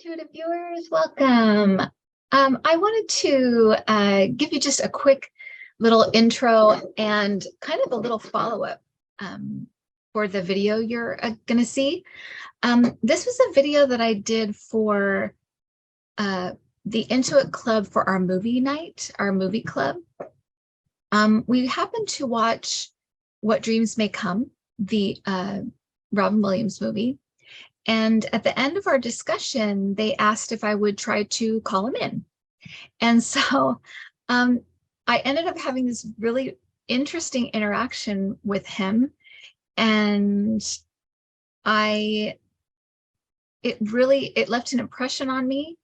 Intuitive viewers, welcome. I wanted to give you just a quick little intro and kind of a little follow-up for the video you're going to see. This was a video that I did for the IntuitClub for our movie night, our movie club. We happened to watch What Dreams May Come, the Robin Williams movie. And at the end of our discussion, they asked if I would try to call him in. And so I ended up having this really interesting interaction with him. And it left an impression on me,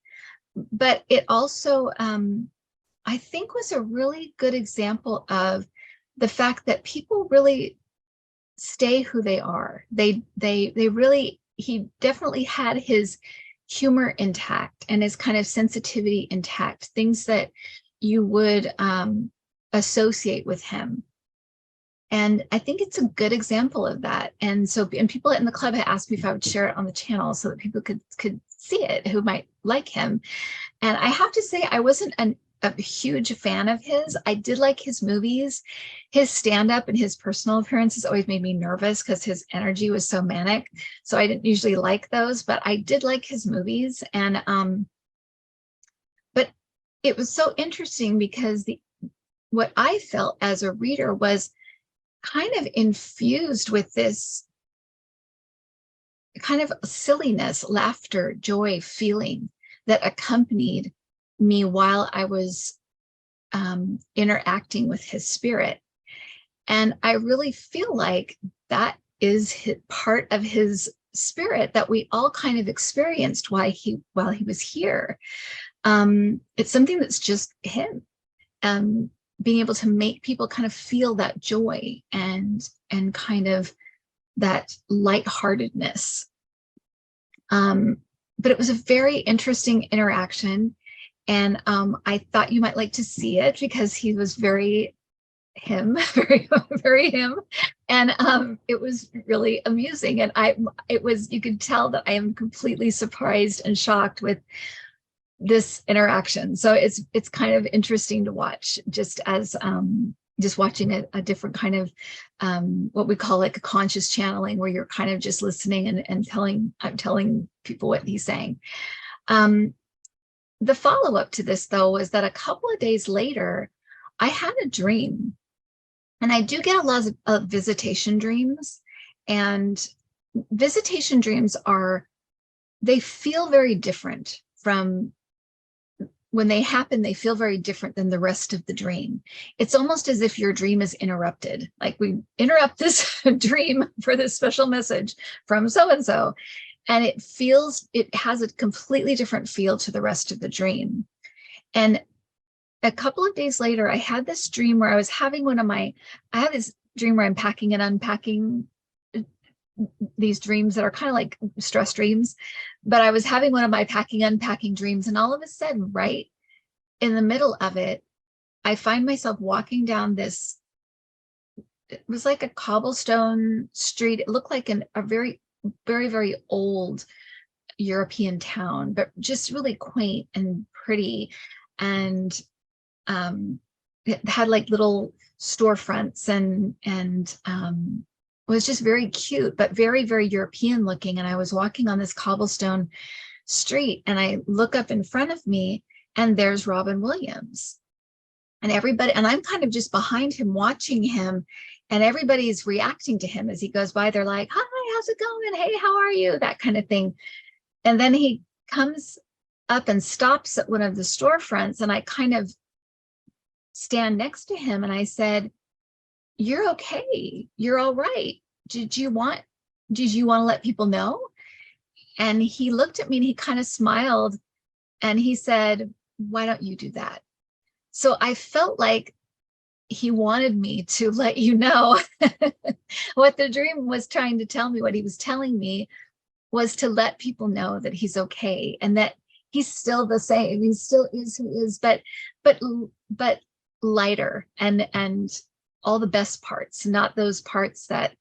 but it also, I think, was a really good example of the fact that people really stay who they are. They really, he definitely had his humor intact and his kind of sensitivity intact, things that you would associate with him. And I think it's a good example of that. And so, and people in the club had asked me if I would share it on the channel so that people could see it who might like him. And I have to say, I wasn't a huge fan of his. I did like his movies. His stand-up and his personal appearances always made me nervous because his energy was so manic. So I didn't usually like those, but I did like his movies. And but it was so interesting because what I felt as a reader was kind of infused with this kind of silliness, laughter, joy, feeling that accompanied me while I was interacting with his spirit. And I really feel like that is part of his spirit that we all kind of experienced while he was here. It's something that's just him, being able to make people kind of feel that joy and kind of that lightheartedness. But it was a very interesting interaction. And I thought you might like to see it because he was very him, very him. And it was really amusing. And you could tell that I am completely surprised and shocked with this interaction. So it's kind of interesting to watch, just as just watching a different kind of what we call like a conscious channeling, where you're kind of just listening and telling people what he's saying. The follow-up to this, though, was that a couple of days later, I had a dream. And I do get a lot of visitation dreams. And visitation dreams they feel very different from when they happen. They feel very different than the rest of the dream. It's almost as if your dream is interrupted. Like, we interrupt this dream for this special message from so-and-so. And it has a completely different feel to the rest of the dream. And a couple of days later, I had this dream where I was having I had this dream where I'm packing and unpacking these dreams that are kind of like stress dreams. But I was having one of my packing, unpacking dreams. And all of a sudden, right in the middle of it, I find myself walking down this, it was like a cobblestone street. It looked like a very, very, very old European town, but just really quaint and pretty. And it had like little storefronts and was just very cute, but very, very European looking. And I was walking on this cobblestone street, and I look up in front of me, and there's Robin Williams. And I'm kind of just behind him, watching him, and everybody's reacting to him as he goes by. They're like, "Hi, how's it going? Hey, how are you?" That kind of thing. And then he comes up and stops at one of the storefronts, and I kind of stand next to him, and I said, "You're okay. You're all right. Did you want to let people know?" And he looked at me and he kind of smiled, and he said, "Why don't you do that?" So I felt like he wanted me to let you know what the dream was trying to tell me. What he was telling me was to let people know that he's okay, and that he's still the same. He still is who is, but lighter, and all the best parts, not those parts that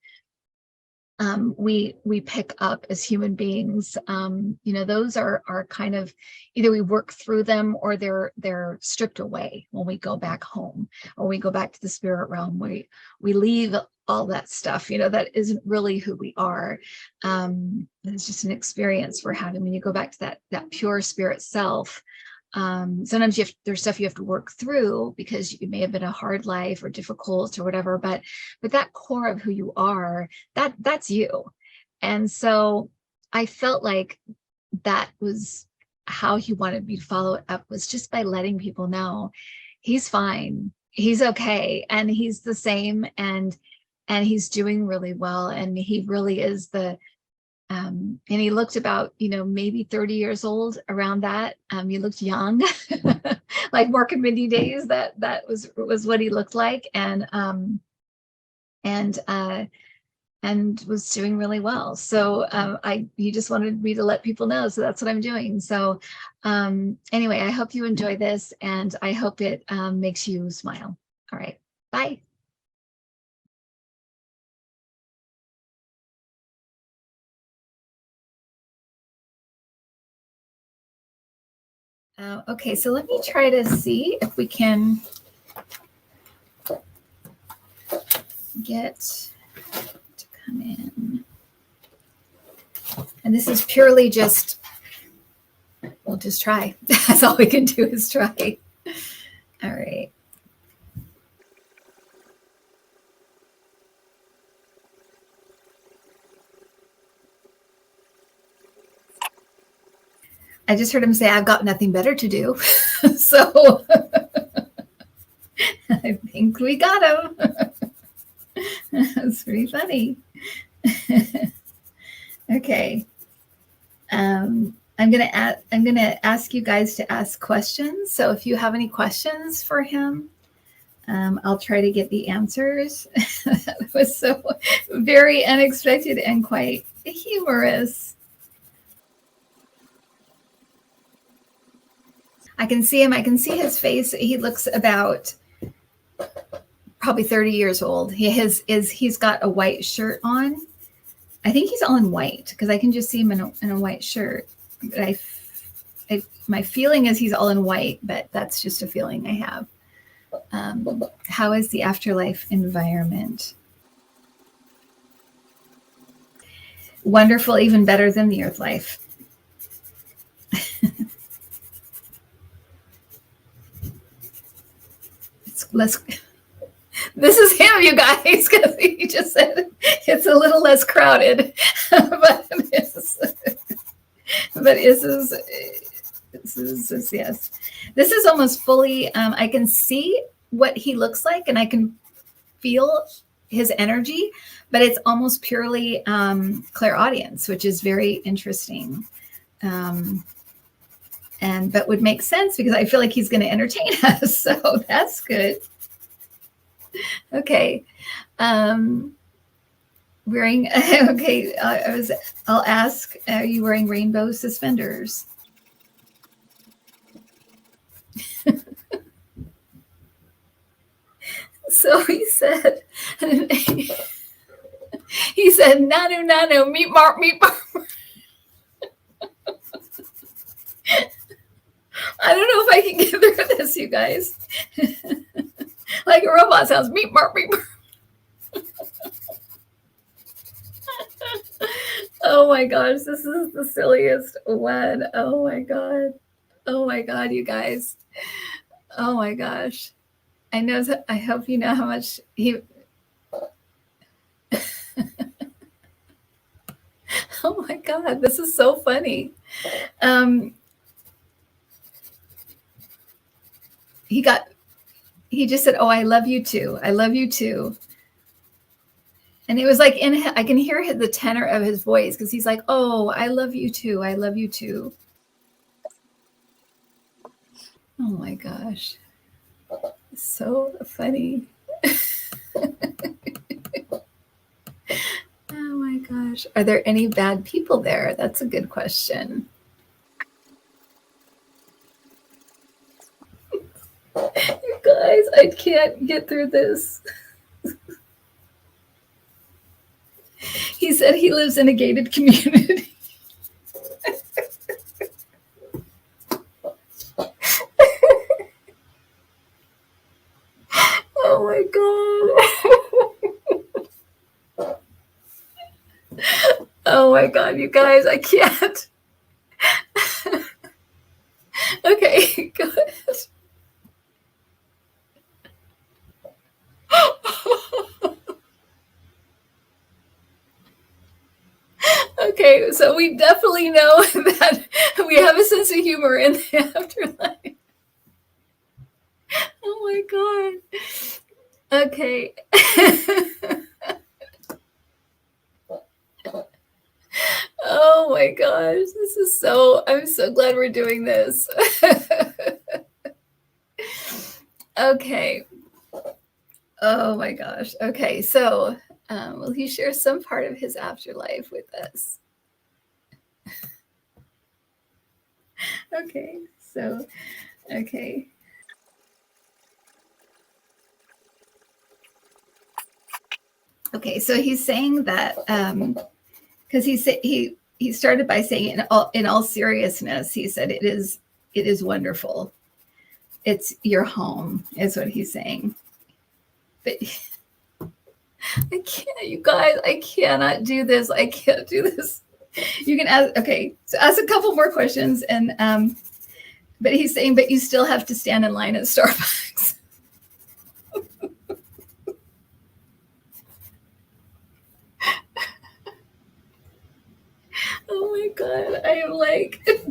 we pick up as human beings. Those are kind of either we work through them or they're stripped away when we go back home or we go back to the spirit realm. We leave all that stuff, that isn't really who we are. It's just an experience we're having when you go back to that pure spirit self. Sometimes there's stuff you have to work through because you may have been a hard life or difficult or whatever, but that core of who you are, that's you. And so I felt like that was how he wanted me to follow it up, was just by letting people know he's fine, he's okay, and he's the same, and he's doing really well, and he really is and he looked about, maybe 30 years old, around that. He looked young, like Mark and Mindy days. That was what he looked like, and was doing really well. So he just wanted me to let people know. So that's what I'm doing. So anyway, I hope you enjoy this, and I hope it makes you smile. All right, bye. Okay, so let me try to see if we can get to come in. And this is purely just, we'll just try. That's all we can do is try. All right. I just heard him say, I've got nothing better to do. So I think we got him. That's pretty funny. Okay. I'm gonna ask you guys to ask questions. So if you have any questions for him, I'll try to get the answers. That was so very unexpected and quite humorous. I can see him. I can see his face. He looks about probably 30 years old. He's got a white shirt on. I think he's all in white because I can just see him in a white shirt. But my feeling is he's all in white, but that's just a feeling I have. How is the afterlife environment? Wonderful, even better than the earth life. This is him, you guys, because he just said it's a little less crowded. But this is yes. This is almost fully, I can see what he looks like and I can feel his energy, but it's almost purely clairaudience, which is very interesting. But would make sense because I feel like he's going to entertain us. So that's good. Okay. Wearing, okay. I'll ask, are you wearing rainbow suspenders? So he said, nanu, meet Mark. I don't know if I can get through this, you guys. Like a robot sounds, meet Mark. Oh my gosh, this is the silliest one. Oh my God, you guys. Oh my gosh. I hope you know how much he. Oh my God, this is so funny. He just said, oh, I love you too. I love you too. And it was like I can hear the tenor of his voice because he's like, oh, I love you too. I love you too. Oh my gosh. So funny. Oh my gosh. Are there any bad people there? That's a good question. You guys, I can't get through this. He said he lives in a gated community. Oh my God. Oh my God, you guys, I can't. Okay, go ahead. Okay, so we definitely know that we have a sense of humor in the afterlife. Oh my God. Okay. Oh my gosh, I'm so glad we're doing this. Okay. Oh my gosh. Okay, so will he share some part of his afterlife with us? Okay, so, okay. Okay, so he's saying that because he started by saying in all seriousness, he said it is wonderful. It's your home, is what he's saying. But I can't, you guys, I cannot do this. I can't do this. You can ask, okay, so ask a couple more questions. And, but he's saying, but you still have to stand in line at Starbucks. Oh my God, I am like, and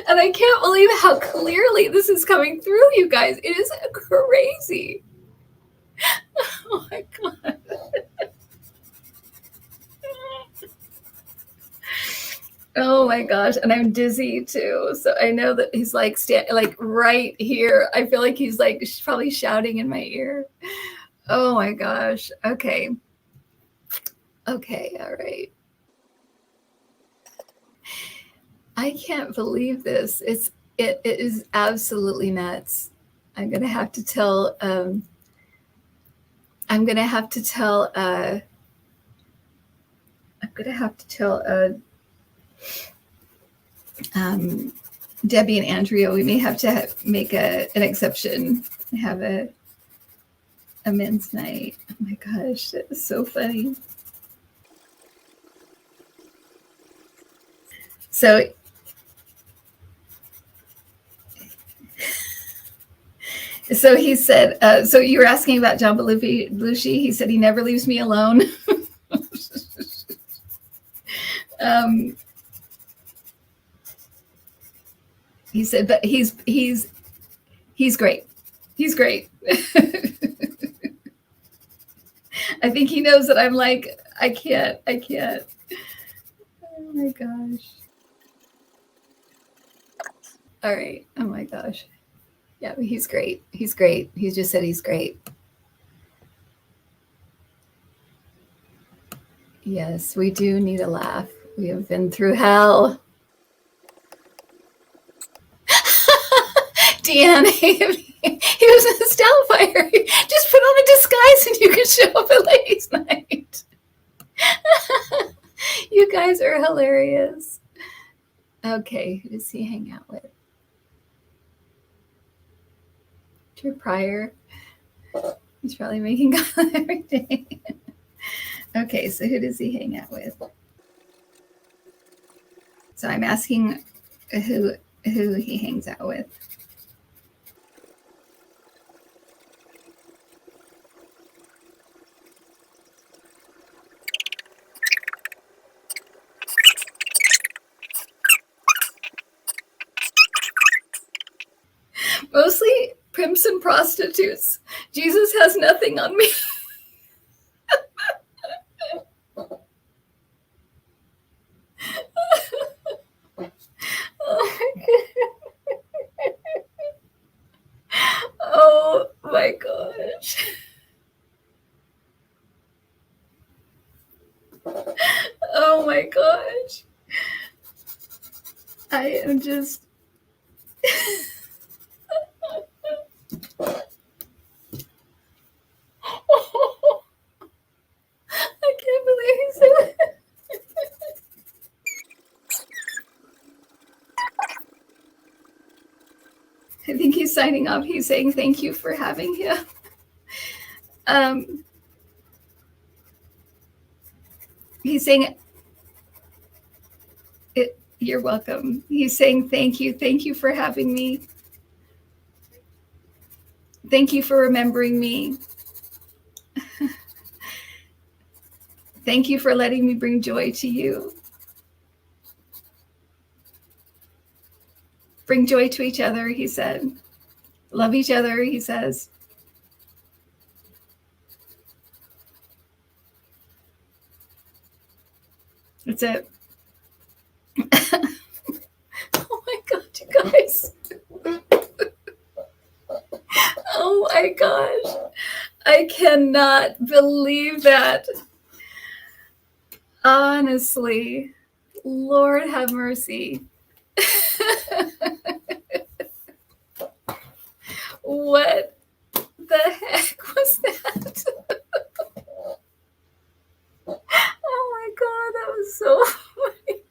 I can't believe how clearly this is coming through, you guys. It is crazy. Oh my God. Oh my gosh, and I'm dizzy too. So I know that he's like like right here. I feel like he's like probably shouting in my ear. Oh my gosh. Okay. Okay, all right. I can't believe this. It is absolutely nuts. I'm gonna have to tell I'm gonna have to tell Debbie and Andrea, we may have to make an exception, have a men's night. Oh my gosh, that is so funny. So he said, so you were asking about John Belushi. He said he never leaves me alone. He said, but he's great. He's great. I think he knows that I'm like, I can't. Oh my gosh. All right. Oh my gosh. Yeah, he's great. He's great. He just said he's great. Yes, we do need a laugh. We have been through hell. Deanne, he was in the Doubtfire. Just put on a disguise and you can show up at ladies' night. You guys are hilarious. Okay, who does he hang out with? Drew Pryor. He's probably making God every day. Okay, so who does he hang out with? So I'm asking who he hangs out with. Mostly pimps and prostitutes. Jesus has nothing on me. Oh my gosh. Oh my gosh. I am just. I can't I think he's signing off. He's saying thank you for having him. He's saying, you're welcome. He's saying thank you for having me. Thank you for remembering me. Thank you for letting me bring joy to you. Bring joy to each other, he said. Love each other, he says. That's it. Oh my God, you guys. Oh my gosh. I cannot believe that. Honestly, Lord have mercy. What the heck was that? Oh my God, that was so funny.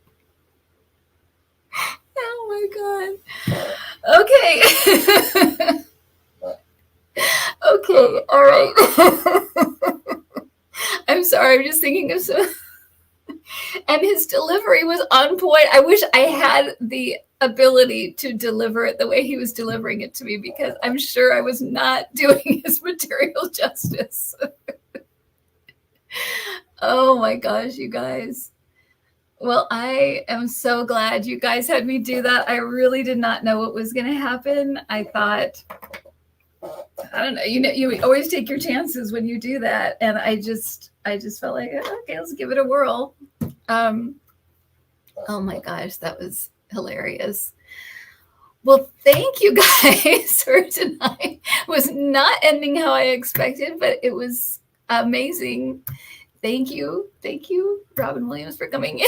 Oh my God. Okay. Okay, all right. I'm sorry, I'm just thinking of some. And his delivery was on point. I wish I had the ability to deliver it the way he was delivering it to me, because I'm sure I was not doing his material justice. Oh my gosh, you guys. Well, I am so glad you guys had me do that. I really did not know what was going to happen. I thought, I don't know, you always take your chances when you do that. And I just felt like, okay, let's give it a whirl. Oh my gosh, that was hilarious. Well, thank you guys for tonight. It was not ending how I expected, but it was amazing. Thank you, Robin Williams, for coming in.